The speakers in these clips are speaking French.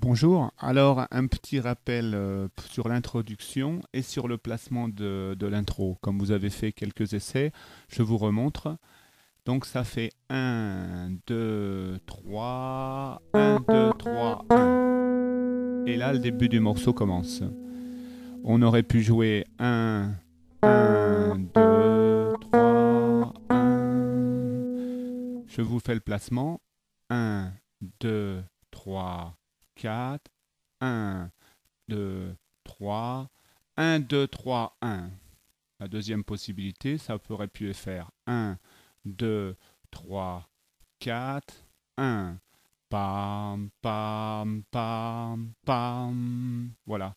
Bonjour, alors un petit rappel sur l'introduction et sur le placement de l'intro. Comme vous avez fait quelques essais, je vous remontre. Donc ça fait un, 2, 3, un, 2, 3, un. Et là, le début du morceau commence. On aurait pu jouer un, 2, 3, un. Je vous fais le placement. Un, 2, 3, 4, 1, 2, 3, 1, 2, 3, 1. La deuxième possibilité, ça aurait pu faire 1, 2, 3, 4, 1. Pam, pam, pam, pam. Voilà.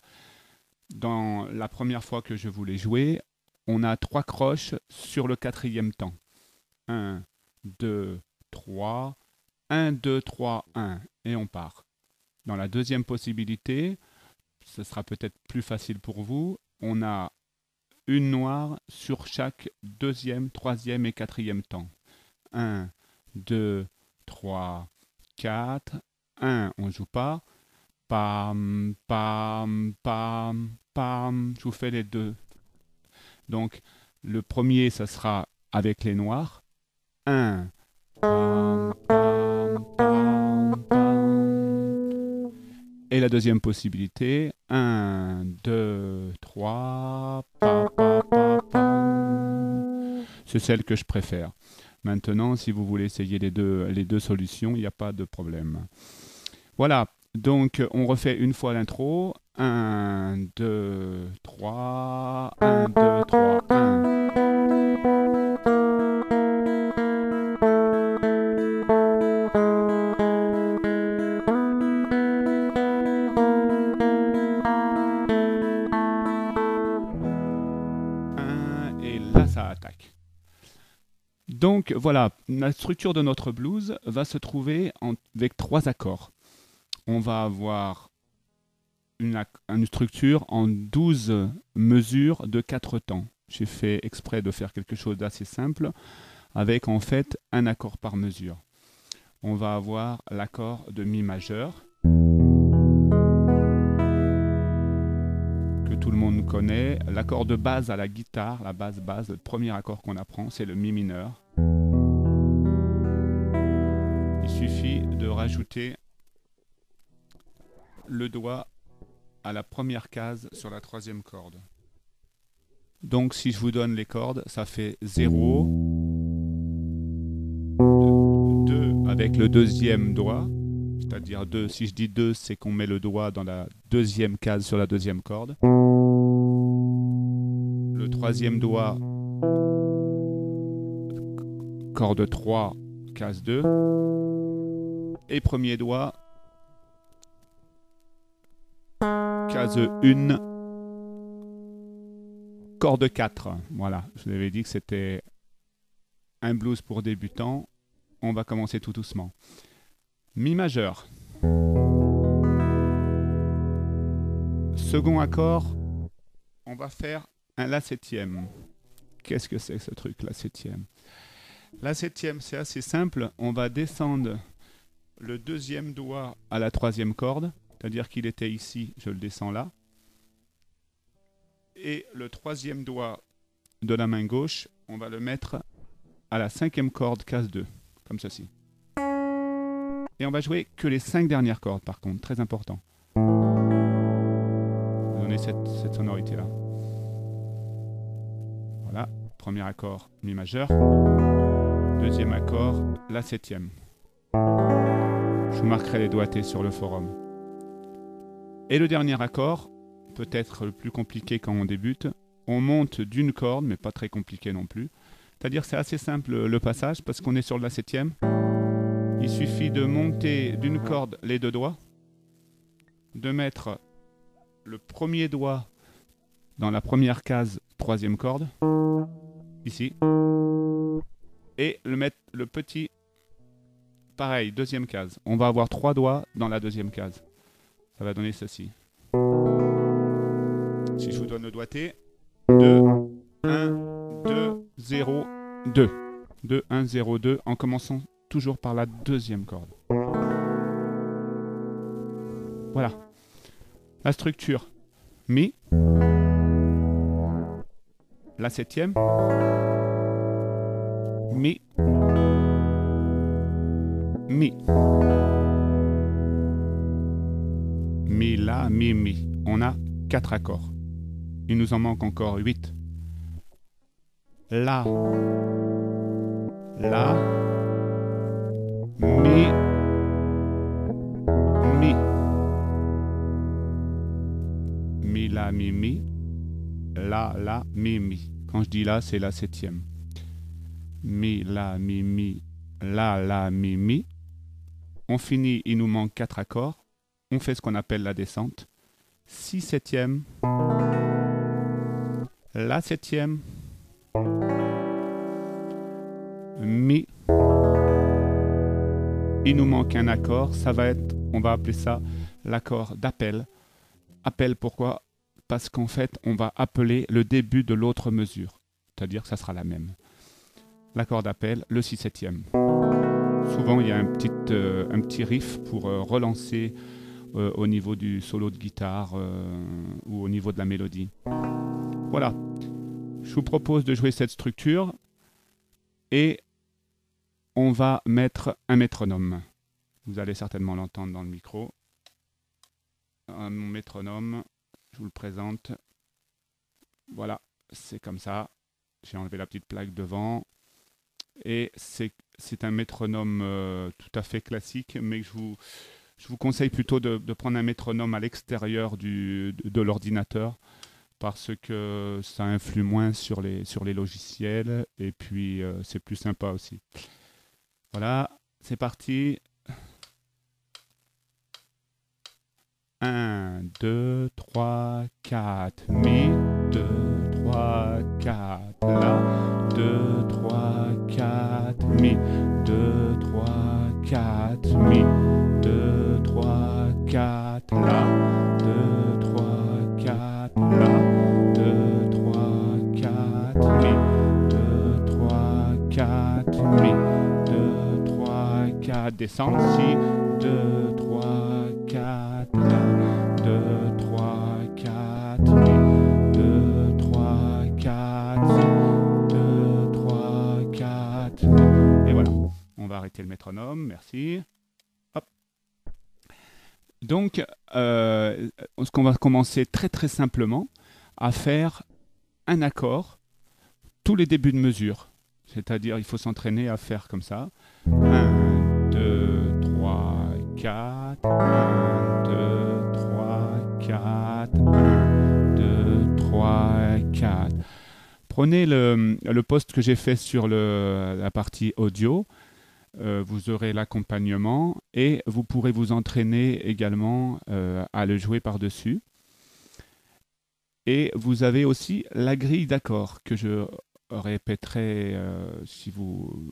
Dans la première fois que je voulais jouer, on a trois croches sur le quatrième temps. 1, 2, 3, 1, 2, 3, 1. Et on part. Dans la deuxième possibilité, ce sera peut-être plus facile pour vous, on a une noire sur chaque deuxième, troisième et quatrième temps. 1, 2, 3, 4, 1, on ne joue pas. Pam, pam, pam, pam. Je vous fais les deux. Donc, le premier, ça sera avec les noirs. 1, pam, pam, pam, pam. Et la deuxième possibilité, 1, 2, 3, pa, pa, pa, pa. C'est celle que je préfère. Maintenant, si vous voulez essayer les deux solutions, il n'y a pas de problème. Voilà, donc on refait une fois l'intro. 1, 2, 3, 1, 2, 3, 1. Et là, ça attaque. Donc voilà, la structure de notre blues va se trouver avec trois accords. On va avoir une structure en 12 mesures de 4 temps. J'ai fait exprès de faire quelque chose d'assez simple, avec en fait un accord par mesure. On va avoir l'accord de Mi majeur, que tout le monde connaît. L'accord de base à la guitare, la base, le premier accord qu'on apprend, c'est le Mi mineur. Il suffit de rajouter le doigt à la première case sur la troisième corde. Donc si je vous donne les cordes, ça fait 0, 2 avec le deuxième doigt, c'est-à-dire 2, si je dis 2, c'est qu'on met le doigt dans la deuxième case sur la deuxième corde. Le troisième doigt, corde 3, case 2. Et premier doigt, case 1, corde 4. Voilà, je vous avais dit que c'était un blues pour débutants. On va commencer tout doucement. Mi majeur. Second accord, on va faire un La septième. Qu'est-ce que c'est que ce truc, La septième? La septième, c'est assez simple. On va descendre le deuxième doigt à la troisième corde, c'est-à-dire qu'il était ici, je le descends là. Et le troisième doigt de la main gauche, on va le mettre à la cinquième corde, case 2, comme ceci. Et on va jouer que les 5 dernières cordes, par contre, très important. Donner cette sonorité-là. Voilà, premier accord, Mi majeur. Deuxième accord, La septième. Je vous marquerai les doigtés sur le forum. Et le dernier accord, peut-être le plus compliqué quand on débute, on monte d'une corde, mais pas très compliqué non plus. C'est-à-dire que c'est assez simple le passage, parce qu'on est sur La septième. Il suffit de monter d'une corde les deux doigts, de mettre le premier doigt dans la première case, troisième corde, ici, et mettre le petit, pareil, deuxième case. On va avoir 3 doigts dans la deuxième case. Ça va donner ceci. Si je vous donne le doigté, 2, 1, 2, 0, 2. 2, 1, 0, 2, en commençant toujours par la deuxième corde. Voilà. La structure Mi, la septième, Mi, Mi, Mi, La, Mi, Mi. On a 4 accords. Il nous en manque encore 8. La, La, Mi, Mi. Mi, La, Mi, Mi. La, La, Mi, Mi. Quand je dis La, c'est la septième. Mi, La, Mi, Mi. La, La, Mi, Mi. On finit, il nous manque 4 accords. On fait ce qu'on appelle la descente. Si septième. La septième. Mi. Il nous manque un accord. Ça va être, on va appeler ça l'accord d'appel. Appel pourquoi? Parce qu'en fait, on va appeler le début de l'autre mesure. C'est-à-dire que ça sera la même. L'accord d'appel, le si septième. Souvent, il y a un petit riff pour relancer au niveau du solo de guitare ou au niveau de la mélodie. Voilà. Je vous propose de jouer cette structure et on va mettre un métronome. Vous allez certainement l'entendre dans le micro. Mon métronome, je vous le présente. Voilà, c'est comme ça. J'ai enlevé la petite plaque devant. Et c'est un métronome tout à fait classique, mais je vous conseille plutôt de prendre un métronome à l'extérieur de l'ordinateur parce que ça influe moins sur les logiciels et puis c'est plus sympa aussi. Voilà, c'est parti. 1, 2, 3, 4, Mi, 2, 3, 4, La, 2, 3, 4, Mi, 2, 3, 4, Mi, 2, 3, 4, La, 2, 3, 4, La, 2, 3, 4, Mi, 2, 3, 4, Mi, 2, 3, 4, descendre, Si, 2, 3, 4, La, 2, 3, 4, Mi, 2, 3, 4, Si, 2, 3, 4, Mi. Et voilà, on va arrêter le métronome, merci. Hop. Donc, ce qu'on va commencer très simplement à faire un accord tous les débuts de mesure. C'est-à-dire, il faut s'entraîner à faire comme ça. 1, 2, 3, 4, 1, 2, 3, 4, 1, 2, 3, 4. Prenez le post que j'ai fait sur la partie audio. Vous aurez l'accompagnement et vous pourrez vous entraîner également à le jouer par-dessus. Et vous avez aussi la grille d'accords que je répéterai si vous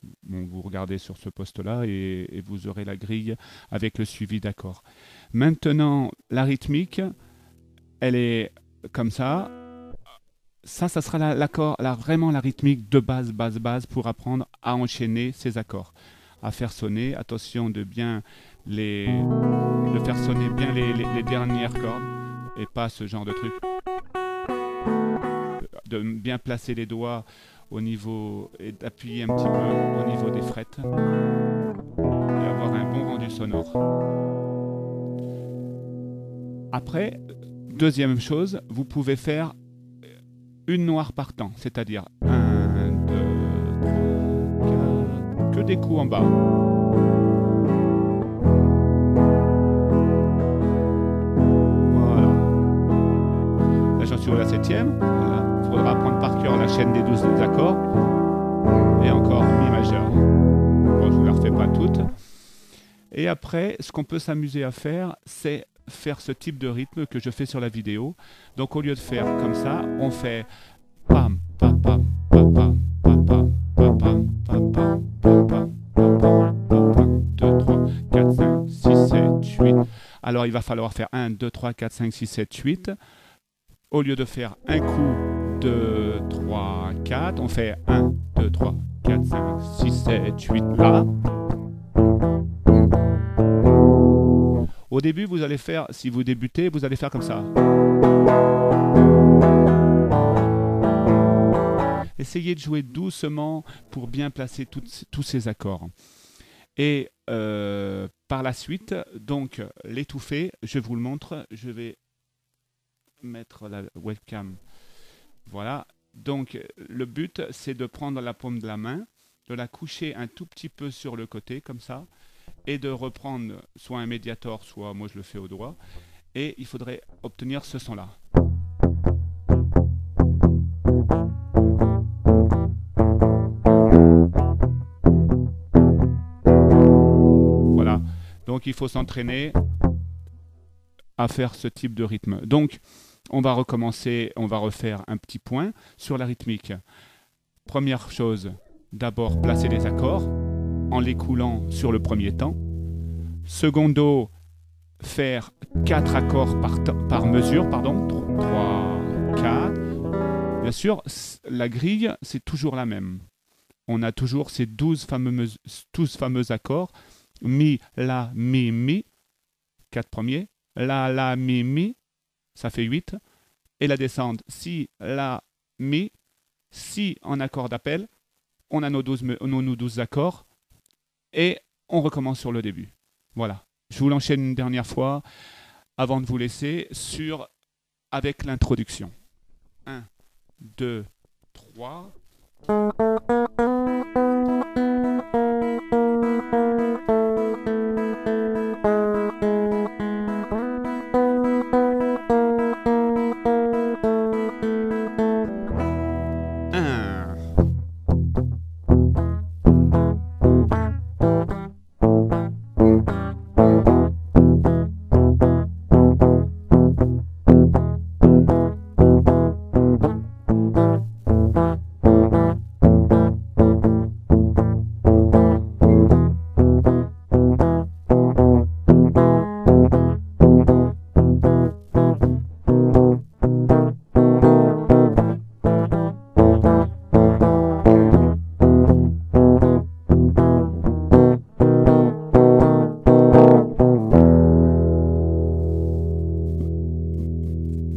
regardez sur ce post-là et vous aurez la grille avec le suivi d'accords. Maintenant, la rythmique, elle est comme ça. Ça sera l'accord, vraiment la rythmique de base pour apprendre à enchaîner ces accords, à faire sonner. Attention de faire sonner bien les dernières cordes et pas ce genre de truc. De bien placer les doigts au niveau et d'appuyer un petit peu au niveau des frettes et avoir un bon rendu sonore. Après, deuxième chose, vous pouvez faire une noire par temps, c'est-à-dire 1, 2, 3, 4, que des coups en bas. Voilà. Là, j'en suis à la septième. Il faudra apprendre par cœur la chaîne des 12 accords. Et encore Mi majeur. Bon, je ne vous la refais pas toutes. Et après, ce qu'on peut s'amuser à faire, c'est faire ce type de rythme que je fais sur la vidéo. Donc au lieu de faire comme ça, on fait pam pam pam pam pam pam pam pam pam pam pam pam pam pam 2 3 4 5 6 7 8. Alors il va falloir faire 1 2 3 4 5 6 7 8. Au lieu de faire un coup 2 3 4, on fait 1 2 3 4 5 6 7 8 là. Au Au début, vous allez faire, si vous débutez, vous allez faire comme ça. Essayez de jouer doucement pour bien placer tous ces accords. Et par la suite, donc l'étouffer, je vous le montre. Je vais mettre la webcam. Voilà. Donc le but, c'est de prendre la paume de la main, de la coucher un tout petit peu sur le côté, comme ça, et de reprendre soit un médiator, soit moi je le fais au doigt. Et il faudrait obtenir ce son-là. Voilà. Donc il faut s'entraîner à faire ce type de rythme. Donc on va recommencer, on va refaire un petit point sur la rythmique. Première chose, d'abord placer les accords en les coulant sur le premier temps. Secondo, faire 4 accords par mesure, pardon, 3, 4. Bien sûr, la grille, c'est toujours la même. On a toujours ces 12 fameux accords. Mi, la, mi, 4 premiers. La, mi, ça fait 8. Et la descente, si, la, mi, si en accord d'appel, on a nos 12 accords et on recommence sur le début. Voilà. Je vous l'enchaîne une dernière fois avant de vous laisser avec l'introduction. 1, 2, 3.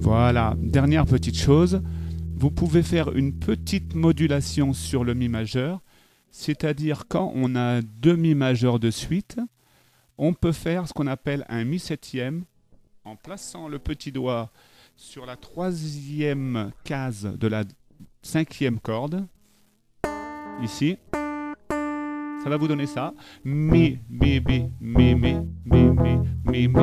Voilà, dernière petite chose, vous pouvez faire une petite modulation sur le mi majeur, c'est-à-dire quand on a 2 mi majeurs de suite, on peut faire ce qu'on appelle un mi septième en plaçant le petit doigt sur la 3e case de la 5e corde, ici. Ça va vous donner ça. Mi, mi, mi, mi, mi, mi, mi, mi, mi.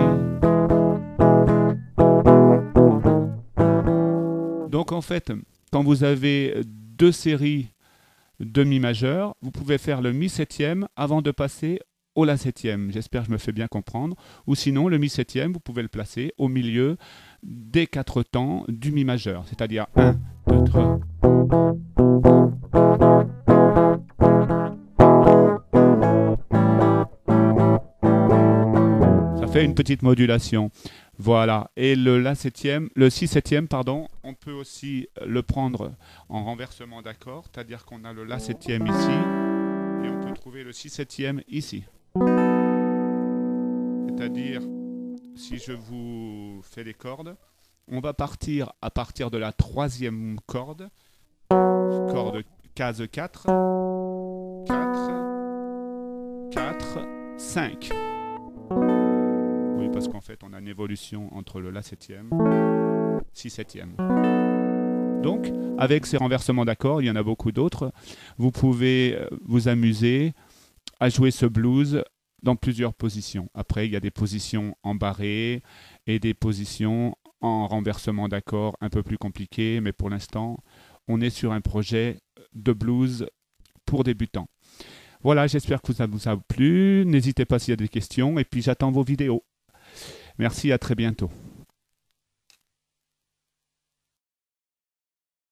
Donc en fait, quand vous avez 2 séries de mi majeur, vous pouvez faire le mi septième avant de passer au la septième. J'espère que je me fais bien comprendre. Ou sinon, le mi septième, vous pouvez le placer au milieu des 4 temps du mi majeur. C'est-à-dire 1, 2, 3. Ça fait une petite modulation. Voilà. Et le si septième, pardon, on peut aussi le prendre en renversement d'accord, c'est-à-dire qu'on a le la septième ici et on peut trouver le si septième ici. C'est-à-dire, si je vous fais les cordes, on va partir à partir de la 3e corde, case 4, 4, 4, 5. Oui, parce qu'en fait, on a une évolution entre le la septième, si septième. Donc, avec ces renversements d'accords, il y en a beaucoup d'autres, vous pouvez vous amuser à jouer ce blues dans plusieurs positions. Après, il y a des positions en barré et des positions en renversement d'accords un peu plus compliquées, mais pour l'instant, on est sur un projet de blues pour débutants. Voilà, j'espère que ça vous a plu. N'hésitez pas s'il y a des questions et puis j'attends vos vidéos. Merci, à très bientôt.